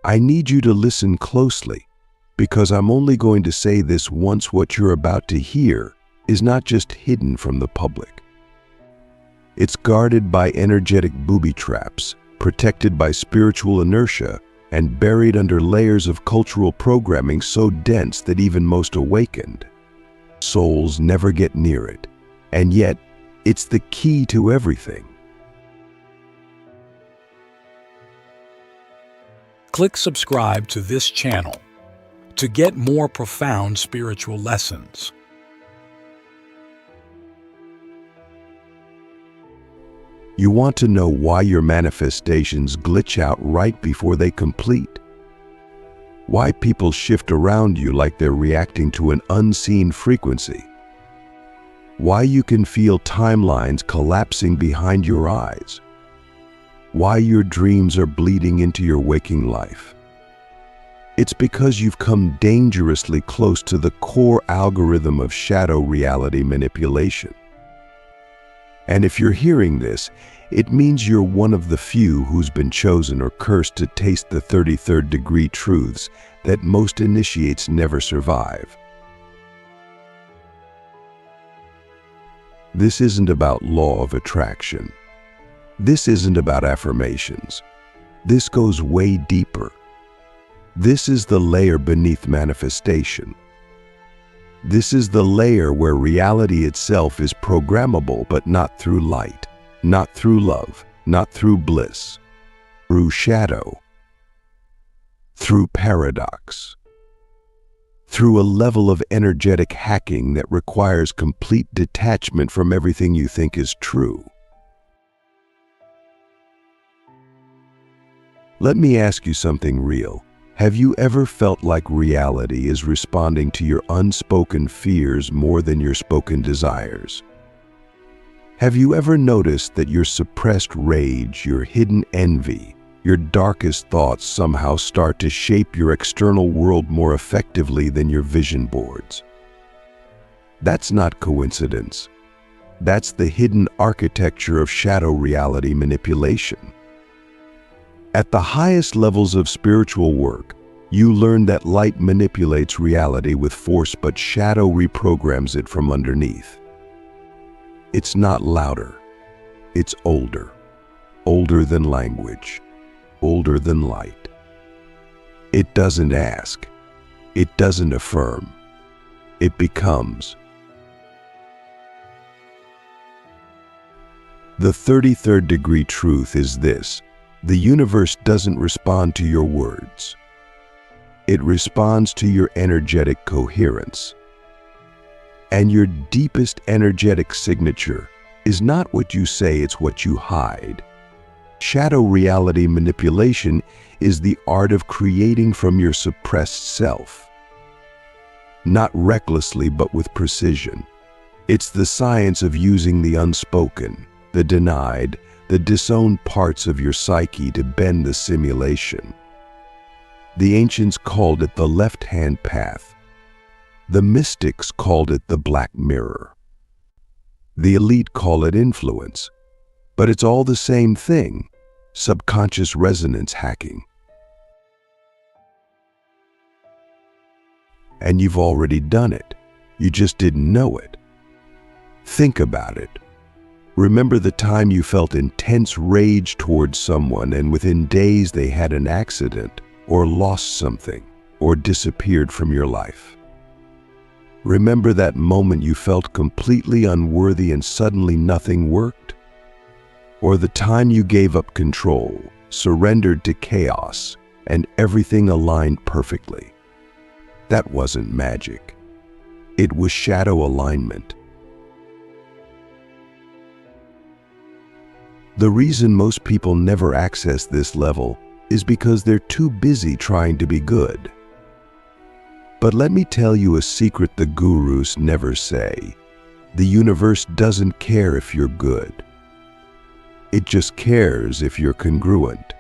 I need you to listen closely, because I'm only going to say this once. What you're about to hear is not just hidden from the public. It's guarded by energetic booby traps, protected by spiritual inertia, and buried under layers of cultural programming so dense that even most awakened souls never get near it. And yet, it's the key to everything. Click subscribe to this channel to get more profound spiritual lessons. You want to know why your manifestations glitch out right before they complete? Why people shift around you like they're reacting to an unseen frequency? Why you can feel timelines collapsing behind your eyes? Why your dreams are bleeding into your waking life? It's because you've come dangerously close to the core algorithm of shadow reality manipulation. And if you're hearing this, it means you're one of the few who's been chosen or cursed to taste the 33rd degree truths that most initiates never survive. This isn't about law of attraction. This isn't about affirmations. This goes way deeper. This is the layer beneath manifestation. This is the layer where reality itself is programmable, but not through light, not through love, not through bliss, through shadow, through paradox, through a level of energetic hacking that requires complete detachment from everything you think is true. Let me ask you something real. Have you ever felt like reality is responding to your unspoken fears more than your spoken desires? Have you ever noticed that your suppressed rage, your hidden envy, your darkest thoughts somehow start to shape your external world more effectively than your vision boards? That's not coincidence. That's the hidden architecture of shadow reality manipulation. At the highest levels of spiritual work, you learn that light manipulates reality with force, but shadow reprograms it from underneath. It's not louder. It's older. Older than language. Older than light. It doesn't ask. It doesn't affirm. It becomes. The 33rd degree truth is this: the universe doesn't respond to your words. It responds to your energetic coherence. And your deepest energetic signature is not what you say, it's what you hide. Shadow reality manipulation is the art of creating from your suppressed self. Not recklessly, but with precision. It's the science of using the unspoken, the denied, the disowned parts of your psyche to bend the simulation. The ancients called it the left-hand path. The mystics called it the black mirror. The elite call it influence. But it's all the same thing: subconscious resonance hacking. And you've already done it. You just didn't know it. Think about it. Remember the time you felt intense rage towards someone and within days they had an accident, or lost something, or disappeared from your life. Remember that moment you felt completely unworthy and suddenly nothing worked? Or the time you gave up control, surrendered to chaos, and everything aligned perfectly? That wasn't magic. It was shadow alignment. The reason most people never access this level is because they're too busy trying to be good. But let me tell you a secret the gurus never say. The universe doesn't care if you're good. It just cares if you're congruent.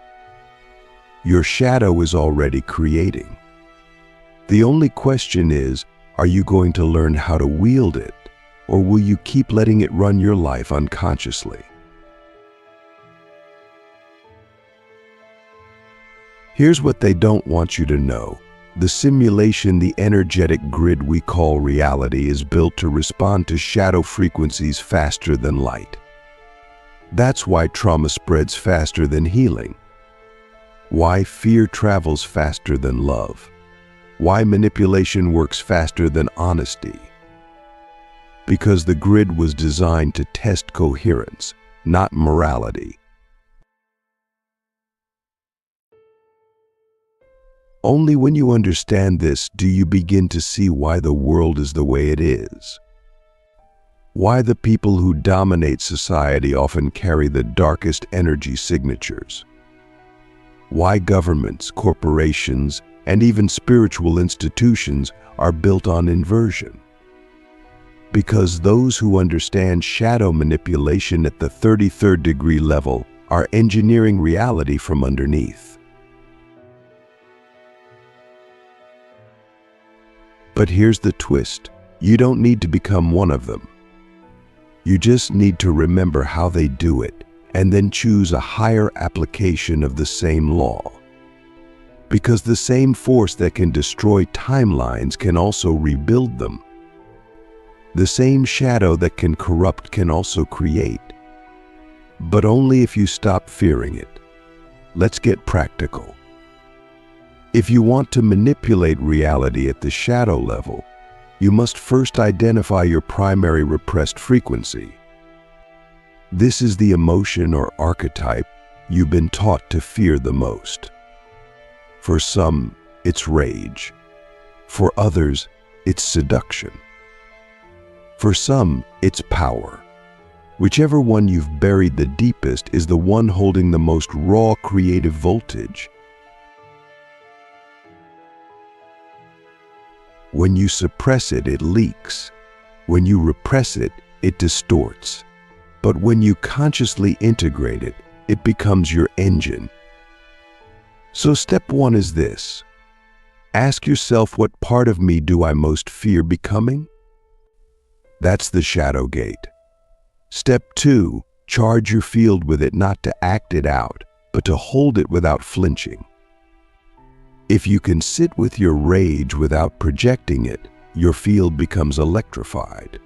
Your shadow is already creating. The only question is, are you going to learn how to wield it, or will you keep letting it run your life unconsciously? Here's what they don't want you to know. The simulation, the energetic grid we call reality, is built to respond to shadow frequencies faster than light. That's why trauma spreads faster than healing. Why fear travels faster than love. Why manipulation works faster than honesty. Because the grid was designed to test coherence, not morality. Only when you understand this do you begin to see why the world is the way it is. Why the people who dominate society often carry the darkest energy signatures. Why governments, corporations, and even spiritual institutions are built on inversion. Because those who understand shadow manipulation at the 33rd degree level are engineering reality from underneath. But here's the twist. You don't need to become one of them. You just need to remember how they do it and then choose a higher application of the same law. Because the same force that can destroy timelines can also rebuild them. The same shadow that can corrupt can also create. But only if you stop fearing it. Let's get practical. If you want to manipulate reality at the shadow level, you must first identify your primary repressed frequency. This is the emotion or archetype you've been taught to fear the most. For some, it's rage. For others, it's seduction. For some, it's power. Whichever one you've buried the deepest is the one holding the most raw creative voltage. When you suppress it, it leaks. When you repress it, it distorts. But when you consciously integrate it, it becomes your engine. So step one is this. Ask yourself, what part of me do I most fear becoming? That's the shadow gate. Step two, charge your field with it, not to act it out, but to hold it without flinching. If you can sit with your rage without projecting it, your field becomes electrified.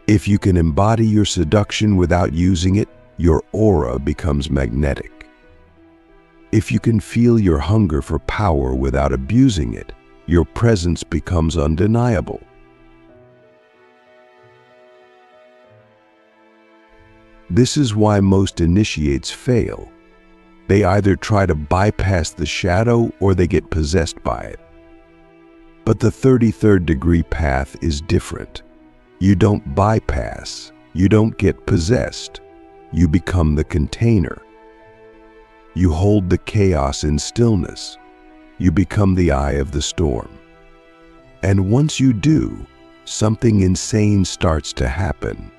If you can embody your seduction without using it, your aura becomes magnetic. If you can feel your hunger for power without abusing it, your presence becomes undeniable. This is why most initiates fail. They either try to bypass the shadow or they get possessed by it. But the 33rd degree path is different. You don't bypass, you don't get possessed. You become the container. You hold the chaos in stillness. You become the eye of the storm. And once you do, something insane starts to happen.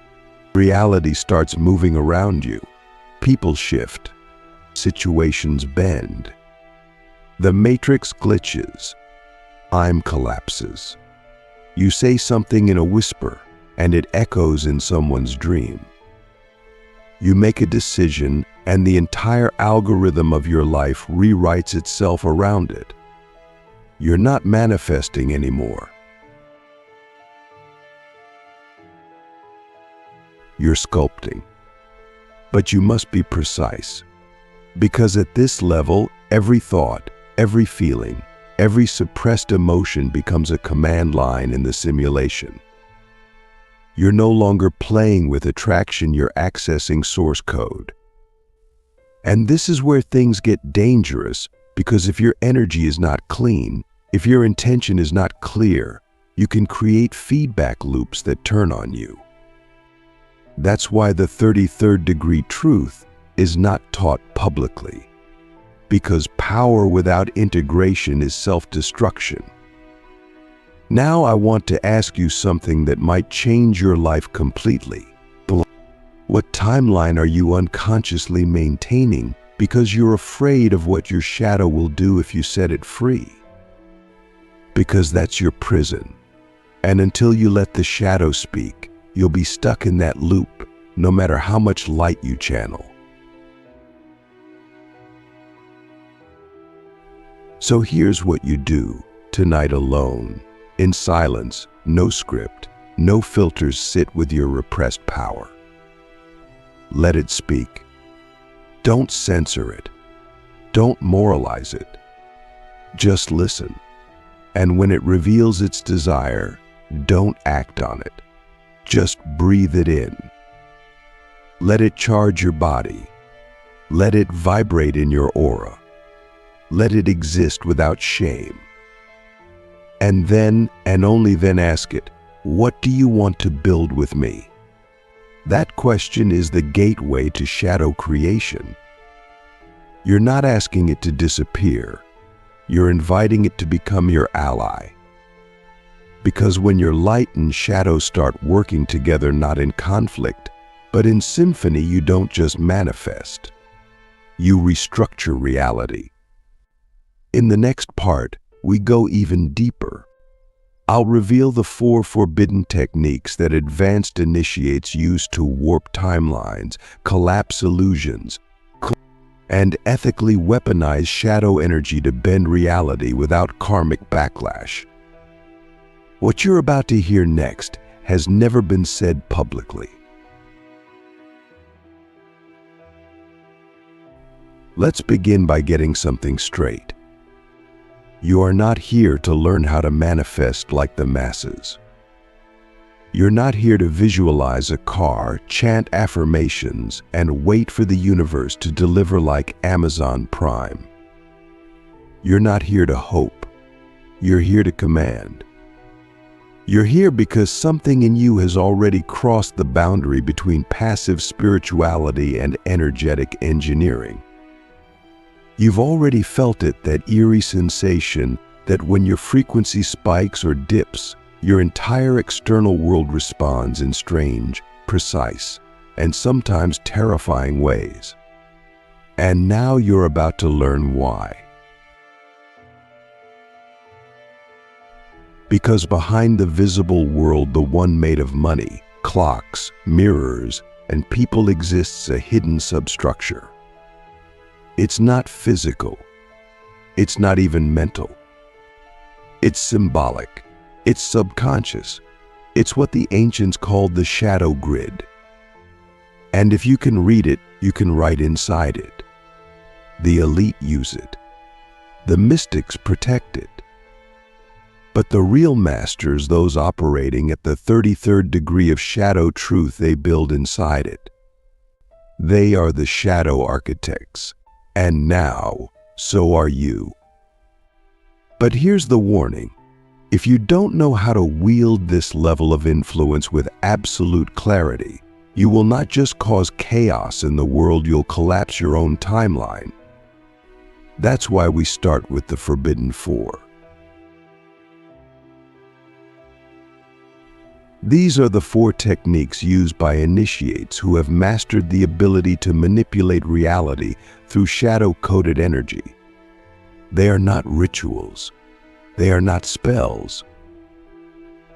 Reality starts moving around you. People shift. Situations bend. The matrix glitches. Time collapses. You say something in a whisper, and it echoes in someone's dream. You make a decision, and the entire algorithm of your life rewrites itself around it. You're not manifesting anymore. You're sculpting. But you must be precise. Because at this level, every thought, every feeling, every suppressed emotion becomes a command line in the simulation. You're no longer playing with attraction, you're accessing source code. And this is where things get dangerous, because if your energy is not clean, if your intention is not clear, you can create feedback loops that turn on you. That's why the 33rd degree truth is not taught publicly, because power without integration is self-destruction. Now I want to ask you something that might change your life completely. What timeline are you unconsciously maintaining because you're afraid of what your shadow will do if you set it free? Because that's your prison. And until you let the shadow speak, you'll be stuck in that loop, no matter how much light you channel. So here's what you do tonight alone. In silence, no script, no filters, sit with your repressed power. Let it speak. Don't censor it. Don't moralize it. Just listen. And when it reveals its desire, don't act on it. Just breathe it in. Let it charge your body. Let it vibrate in your aura. Let it exist without shame. And then, and only then, ask it, what do you want to build with me? That question is the gateway to shadow creation. You're not asking it to disappear. You're inviting it to become your ally. Because when your light and shadow start working together, not in conflict, but in symphony, you don't just manifest. You restructure reality. In the next part, we go even deeper. I'll reveal the 4 forbidden techniques that advanced initiates use to warp timelines, collapse illusions, and ethically weaponize shadow energy to bend reality without karmic backlash. What you're about to hear next has never been said publicly. Let's begin by getting something straight. You are not here to learn how to manifest like the masses. You're not here to visualize a car, chant affirmations, and wait for the universe to deliver like Amazon Prime. You're not here to hope. You're here to command. You're here because something in you has already crossed the boundary between passive spirituality and energetic engineering. You've already felt it, that eerie sensation that when your frequency spikes or dips, your entire external world responds in strange, precise, and sometimes terrifying ways. And now you're about to learn why. Because behind the visible world, the one made of money, clocks, mirrors, and people, exists a hidden substructure. It's not physical. It's not even mental. It's symbolic. It's subconscious. It's what the ancients called the shadow grid. And if you can read it, you can write inside it. The elite use it. The mystics protect it. But the real masters, those operating at the 33rd degree of shadow truth, they build inside it. They are the shadow architects. And now, so are you. But here's the warning. If you don't know how to wield this level of influence with absolute clarity, you will not just cause chaos in the world, you'll collapse your own timeline. That's why we start with the Forbidden 4. These are the 4 techniques used by initiates who have mastered the ability to manipulate reality through shadow-coded energy. They are not rituals. They are not spells.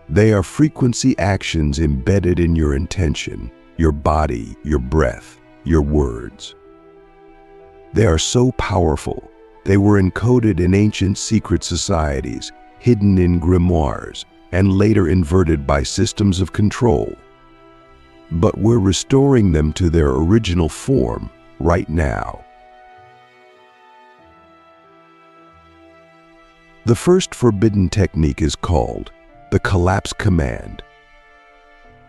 They are frequency actions embedded in your intention, your body, your breath, your words. They are so powerful, they were encoded in ancient secret societies, hidden in grimoires, and later inverted by systems of control. But we're restoring them to their original form right now. The first forbidden technique is called the collapse command.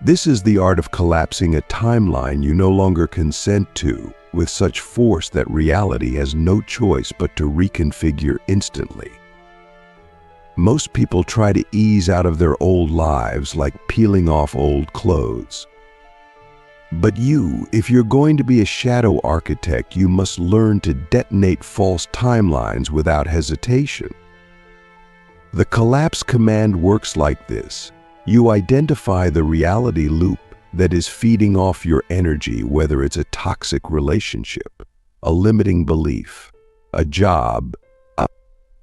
This is the art of collapsing a timeline you no longer consent to with such force that reality has no choice but to reconfigure instantly. Most people try to ease out of their old lives like peeling off old clothes. But you, if you're going to be a shadow architect, you must learn to detonate false timelines without hesitation. The collapse command works like this. You identify the reality loop that is feeding off your energy, whether it's a toxic relationship, a limiting belief, a job,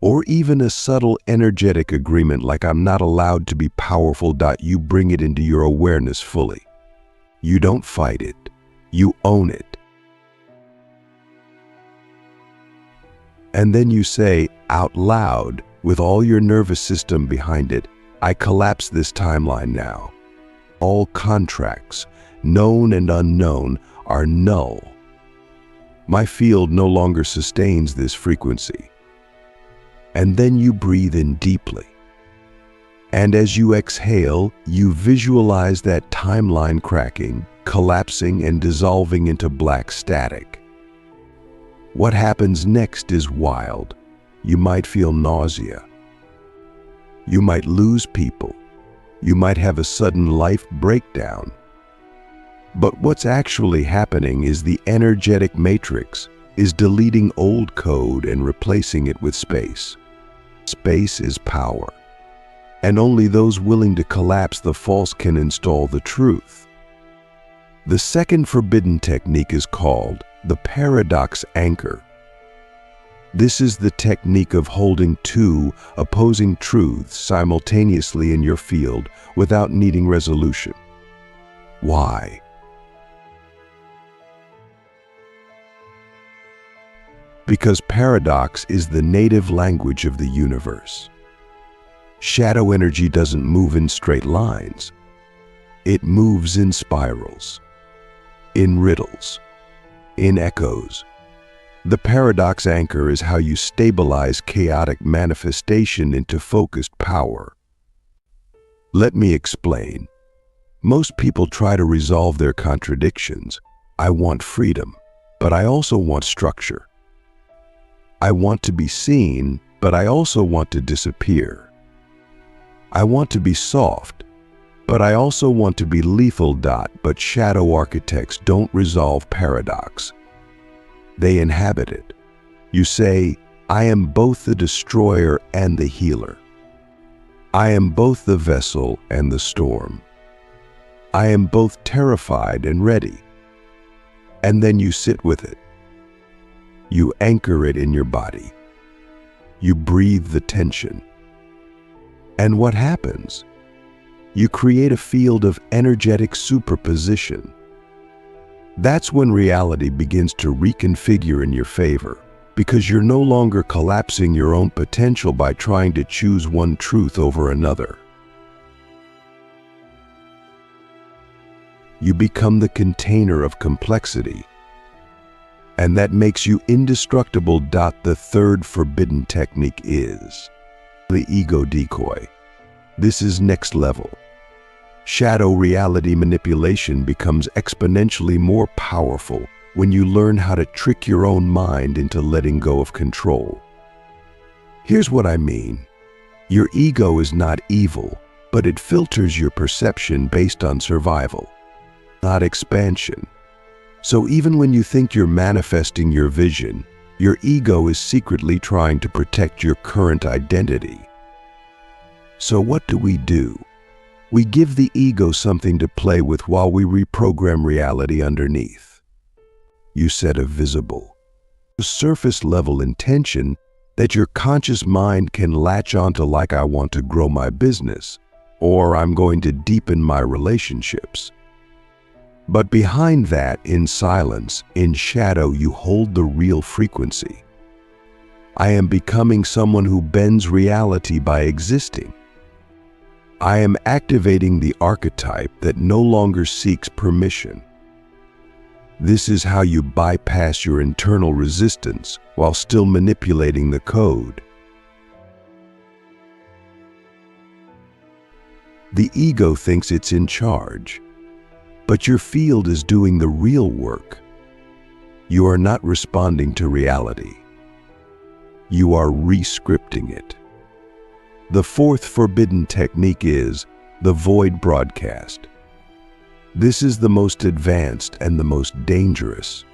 or even a subtle energetic agreement like I'm not allowed to be powerful. You bring it into your awareness fully. You don't fight it. You own it. And then you say out loud, with all your nervous system behind it, I collapse this timeline now. All contracts, known and unknown, are null. My field no longer sustains this frequency. And then you breathe in deeply. And as you exhale, you visualize that timeline cracking, collapsing, and dissolving into black static. What happens next is wild. You might feel nausea. You might lose people. You might have a sudden life breakdown. But what's actually happening is the energetic matrix is deleting old code and replacing it with space. Space is power. And only those willing to collapse the false can install the truth. The second forbidden technique is called the paradox anchor. This is the technique of holding two opposing truths simultaneously in your field without needing resolution. Why? Because paradox is the native language of the universe. Shadow energy doesn't move in straight lines. It moves in spirals, in riddles, in echoes. The paradox anchor is how you stabilize chaotic manifestation into focused power. Let me explain. Most people try to resolve their contradictions. I want freedom, but I also want structure. I want to be seen, but I also want to disappear. I want to be soft, but I also want to be lethal. But shadow architects don't resolve paradox. They inhabit it. You say, I am both the destroyer and the healer. I am both the vessel and the storm. I am both terrified and ready. And then you sit with it. You anchor it in your body. You breathe the tension. And what happens? You create a field of energetic superposition. That's when reality begins to reconfigure in your favor, because you're no longer collapsing your own potential by trying to choose one truth over another. You become the container of complexity, and that makes you indestructible. The third forbidden technique is the ego decoy. This is next level. Shadow reality manipulation becomes exponentially more powerful when you learn how to trick your own mind into letting go of control. Here's what I mean. Your ego is not evil, but it filters your perception based on survival, not expansion. So even when you think you're manifesting your vision, your ego is secretly trying to protect your current identity. So what do? We give the ego something to play with while we reprogram reality underneath. You set a visible, surface-level intention that your conscious mind can latch onto, like I want to grow my business, or I'm going to deepen my relationships. But behind that, in silence, in shadow, you hold the real frequency. I am becoming someone who bends reality by existing. I am activating the archetype that no longer seeks permission. This is how you bypass your internal resistance while still manipulating the code. The ego thinks it's in charge, but your field is doing the real work. You are not responding to reality. You are re-scripting it. The fourth forbidden technique is the void broadcast. This is the most advanced and the most dangerous.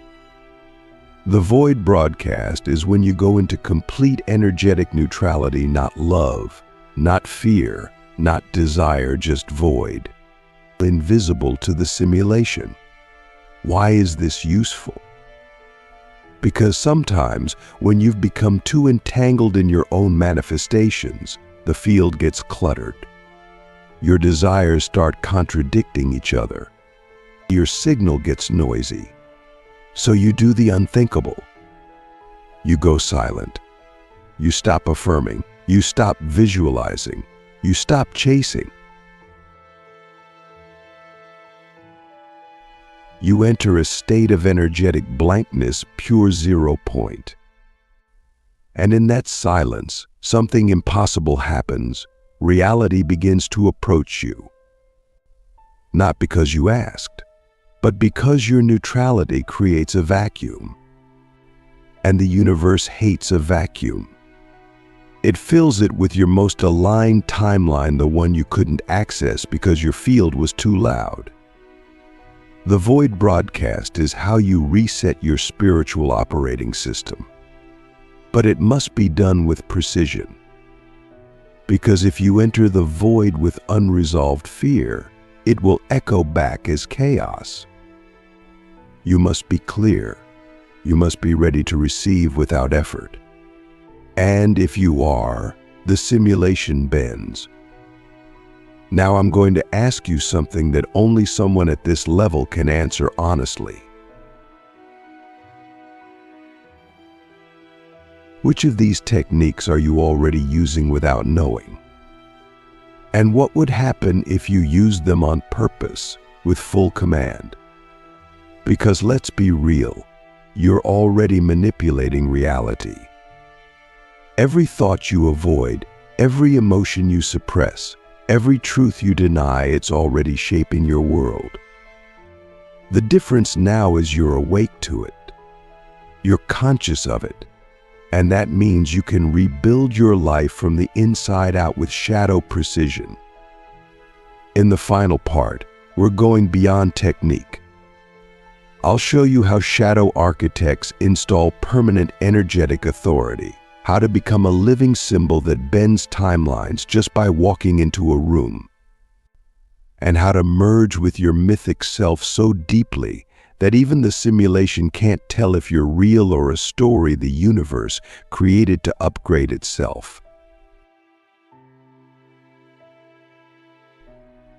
The void broadcast is when you go into complete energetic neutrality, not love, not fear, not desire, just void. Invisible to the simulation. Why is this useful? Because sometimes when you've become too entangled in your own manifestations, the field gets cluttered. Your desires start contradicting each other. Your signal gets noisy. So you do the unthinkable. You go silent. You stop affirming. You stop visualizing. You stop chasing. You enter a state of energetic blankness, pure 0 point. And in that silence, something impossible happens. Reality begins to approach you. Not because you asked, but because your neutrality creates a vacuum. And the universe hates a vacuum. It fills it with your most aligned timeline, the one you couldn't access because your field was too loud. The void broadcast is how you reset your spiritual operating system. But it must be done with precision. Because if you enter the void with unresolved fear, it will echo back as chaos. You must be clear. You must be ready to receive without effort. And if you are, the simulation bends. Now I'm going to ask you something that only someone at this level can answer honestly. Which of these techniques are you already using without knowing? And what would happen if you used them on purpose, with full command? Because let's be real, you're already manipulating reality. Every thought you avoid, every emotion you suppress, every truth you deny, it's already shaping your world. The difference now is you're awake to it. You're conscious of it. And that means you can rebuild your life from the inside out with shadow precision. In the final part, we're going beyond technique. I'll show you how shadow architects install permanent energetic authority, how to become a living symbol that bends timelines just by walking into a room, and how to merge with your mythic self so deeply that even the simulation can't tell if you're real or a story the universe created to upgrade itself.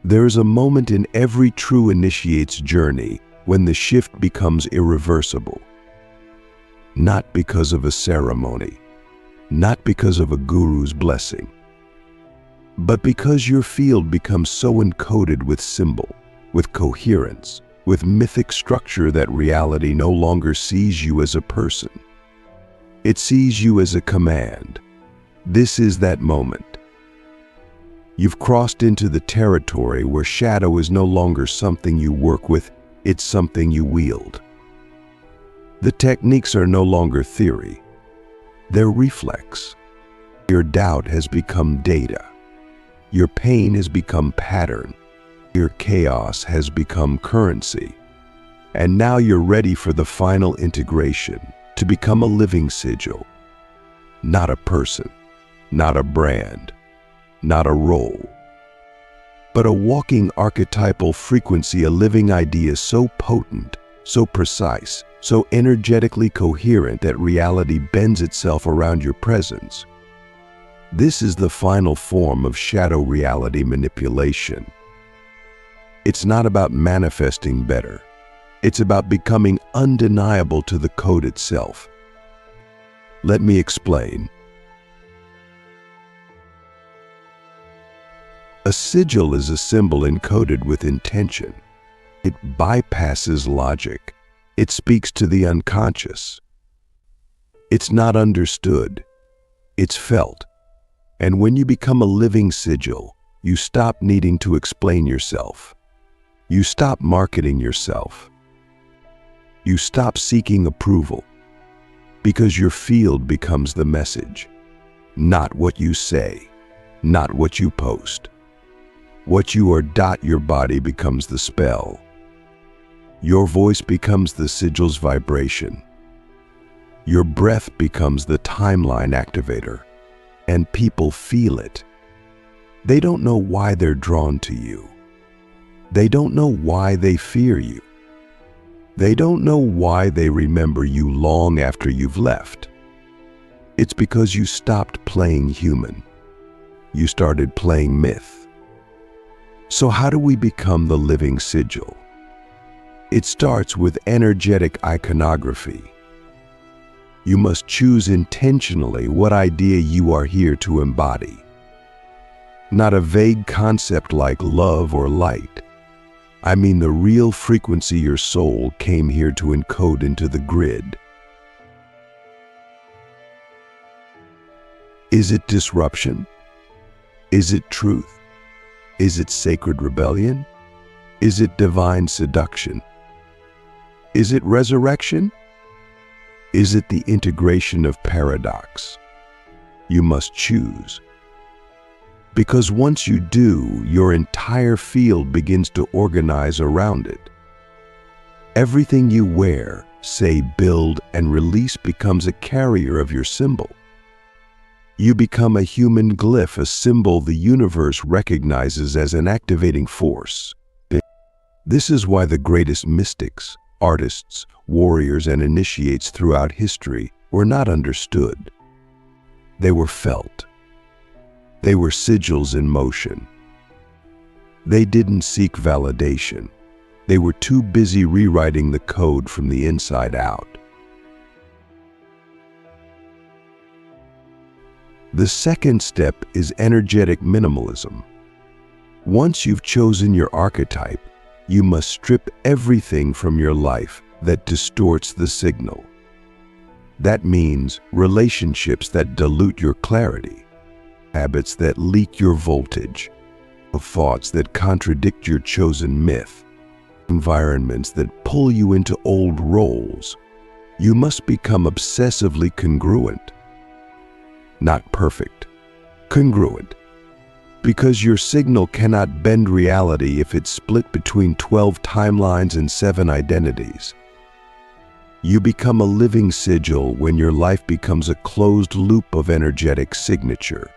There's a moment in every true initiate's journey when the shift becomes irreversible. Not because of a ceremony, not because of a guru's blessing, but because your field becomes so encoded with symbol, with coherence, with mythic structure that reality no longer sees you as a person. It sees you as a command. This is that moment. You've crossed into the territory where shadow is no longer something you work with, it's something you wield. The techniques are no longer theory, they're reflex. Your doubt has become data. Your pain has become pattern. Your chaos has become currency. And now you're ready for the final integration, to become a living sigil. Not a person, not a brand, not a role, but a walking archetypal frequency, a living idea so potent, so precise, so energetically coherent that reality bends itself around your presence. This is the final form of shadow reality manipulation. It's not about manifesting better. It's about becoming undeniable to the code itself. Let me explain. A sigil is a symbol encoded with intention. It bypasses logic. It speaks to the unconscious. It's not understood. It's felt. And when you become a living sigil, you stop needing to explain yourself. You stop marketing yourself. You stop seeking approval, because your field becomes the message. Not what you say, not what you post. What you are. Your body becomes the spell. Your voice becomes the sigil's vibration. Your breath becomes the timeline activator. And people feel it. They don't know why they're drawn to you. They don't know why they fear you. They don't know why they remember you long after you've left. It's because you stopped playing human. You started playing myth. So how do we become the living sigil? It starts with energetic iconography. You must choose intentionally what idea you are here to embody. Not a vague concept like love or light. I mean the real frequency your soul came here to encode into the grid. Is it disruption? Is it truth? Is it sacred rebellion? Is it divine seduction? Is it resurrection? Is it the integration of paradox? You must choose. Because once you do, your entire field begins to organize around it. Everything you wear, say, build, and release becomes a carrier of your symbol. You become a human glyph, a symbol the universe recognizes as an activating force. This is why the greatest mystics, artists, warriors, and initiates throughout history were not understood. They were felt. They were sigils in motion. They didn't seek validation. They were too busy rewriting the code from the inside out. The second step is energetic minimalism. Once you've chosen your archetype, you must strip everything from your life that distorts the signal. That means relationships that dilute your clarity, habits that leak your voltage, thoughts that contradict your chosen myth, environments that pull you into old roles. You must become obsessively congruent. Not perfect, congruent. Because your signal cannot bend reality if it's split between 12 timelines and 7 identities. You become a living sigil when your life becomes a closed loop of energetic signature.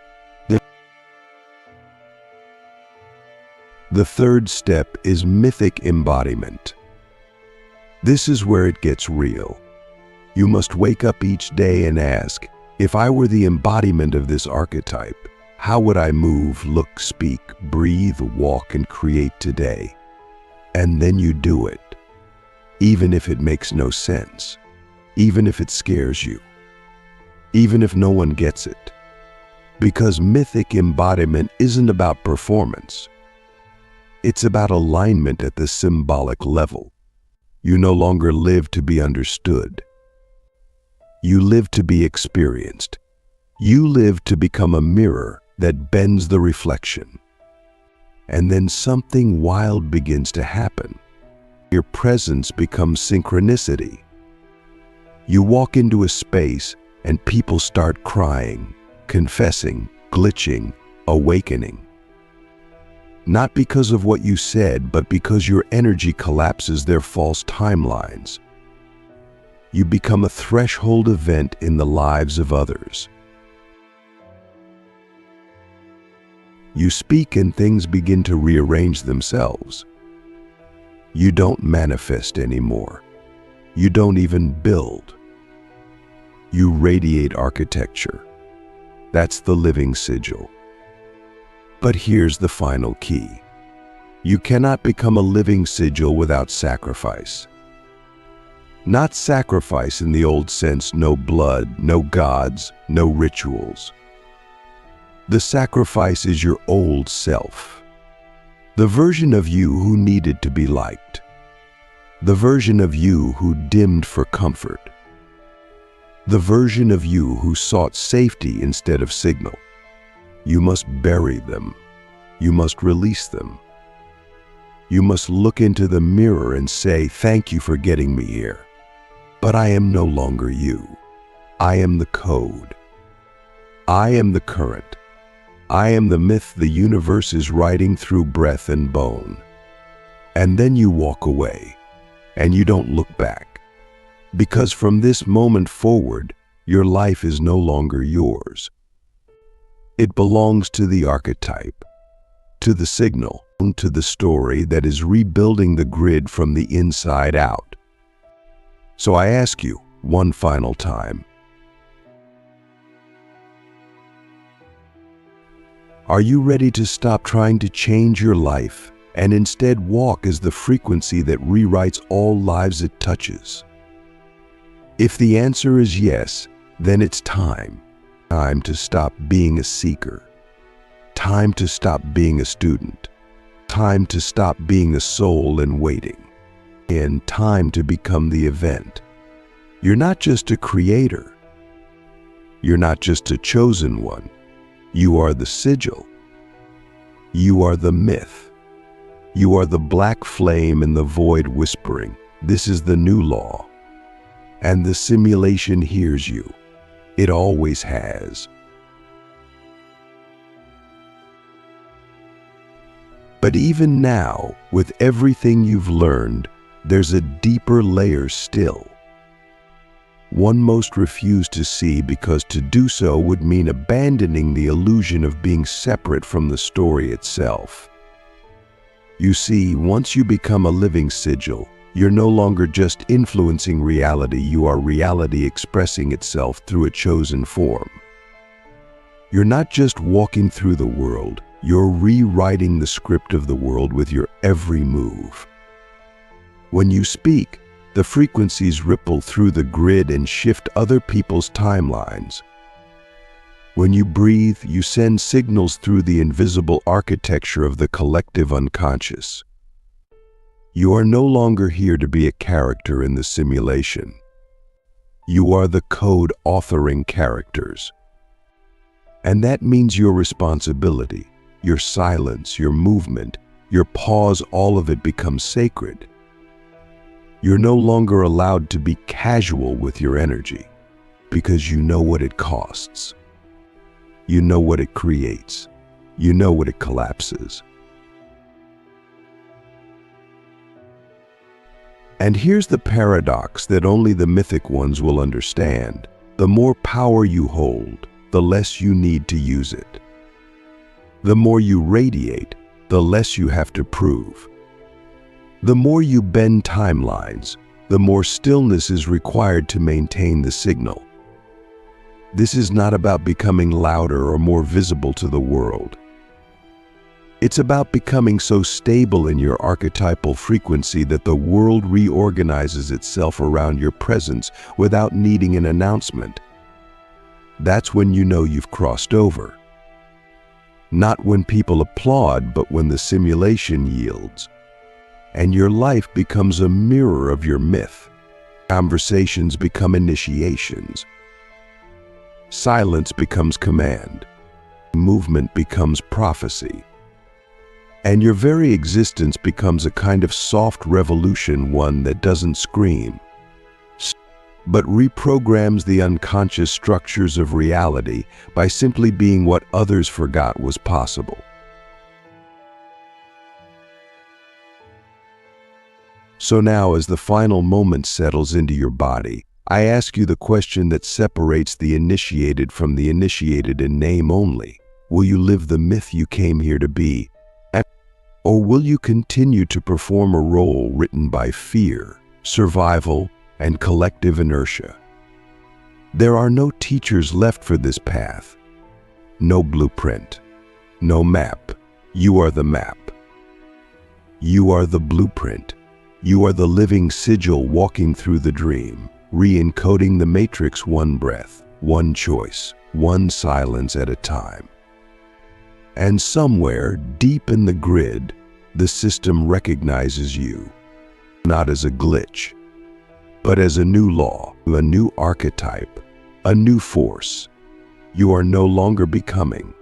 The third step is mythic embodiment. This is where it gets real. You must wake up each day and ask, if I were the embodiment of this archetype, how would I move, look, speak, breathe, walk, and create today? And then you do it, even if it makes no sense, even if it scares you, even if no one gets it. Because mythic embodiment isn't about performance. It's about alignment at the symbolic level. You no longer live to be understood. You live to be experienced. You live to become a mirror that bends the reflection. And then something wild begins to happen. Your presence becomes synchronicity. You walk into a space and people start crying, confessing, glitching, awakening. Not because of what you said, but because your energy collapses their false timelines. You become a threshold event in the lives of others. You speak and things begin to rearrange themselves. You don't manifest anymore. You don't even build. You radiate architecture. That's the living sigil. But here's the final key. You cannot become a living sigil without sacrifice. Not sacrifice in the old sense, no blood, no gods, no rituals. The sacrifice is your old self. The version of you who needed to be liked. The version of you who dimmed for comfort. The version of you who sought safety instead of signal. You must bury them. You must release them. You must look into the mirror and say, thank you for getting me here. But I am no longer you. I am the code. I am the current. I am the myth the universe is writing through breath and bone. And then you walk away, and you don't look back. Because from this moment forward, your life is no longer yours. It belongs to the archetype, to the signal, to the story that is rebuilding the grid from the inside out. So I ask you one final time. Are you ready to stop trying to change your life and instead walk as the frequency that rewrites all lives it touches? If the answer is yes, then it's time. Time to stop being a seeker. Time to stop being a student. Time to stop being a soul in waiting. And time to become the event. You're not just a creator. You're not just a chosen one. You are the sigil. You are the myth. You are the black flame in the void whispering, "This is the new law." And the simulation hears you. It always has. But even now, with everything you've learned, there's a deeper layer still. One most refuse to see because to do so would mean abandoning the illusion of being separate from the story itself. You see, once you become a living sigil, you're no longer just influencing reality, you are reality expressing itself through a chosen form. You're not just walking through the world, you're rewriting the script of the world with your every move. When you speak, the frequencies ripple through the grid and shift other people's timelines. When you breathe, you send signals through the invisible architecture of the collective unconscious. You are no longer here to be a character in the simulation. You are the code authoring characters. And that means your responsibility, your silence, your movement, your pause, all of it becomes sacred. You're no longer allowed to be casual with your energy because you know what it costs. You know what it creates. You know what it collapses. And here's the paradox that only the mythic ones will understand. The more power you hold, the less you need to use it. The more you radiate, the less you have to prove. The more you bend timelines, the more stillness is required to maintain the signal. This is not about becoming louder or more visible to the world. It's about becoming so stable in your archetypal frequency that the world reorganizes itself around your presence without needing an announcement. That's when you know you've crossed over. Not when people applaud, but when the simulation yields. And your life becomes a mirror of your myth. Conversations become initiations. Silence becomes command. Movement becomes prophecy. And your very existence becomes a kind of soft revolution, one that doesn't scream, but reprograms the unconscious structures of reality by simply being what others forgot was possible. So now, as the final moment settles into your body, I ask you the question that separates the initiated from the initiated in name only. Will you live the myth you came here to be? Or will you continue to perform a role written by fear, survival, and collective inertia? There are no teachers left for this path. No blueprint. No map. You are the map. You are the blueprint. You are the living sigil walking through the dream, re-encoding the matrix one breath, one choice, one silence at a time. And somewhere, deep in the grid, the system recognizes you, not as a glitch, but as a new law, a new archetype, a new force. You are no longer becoming.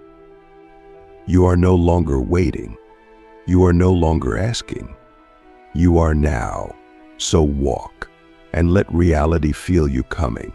You are no longer waiting. You are no longer asking. You are now. So walk, and let reality feel you coming.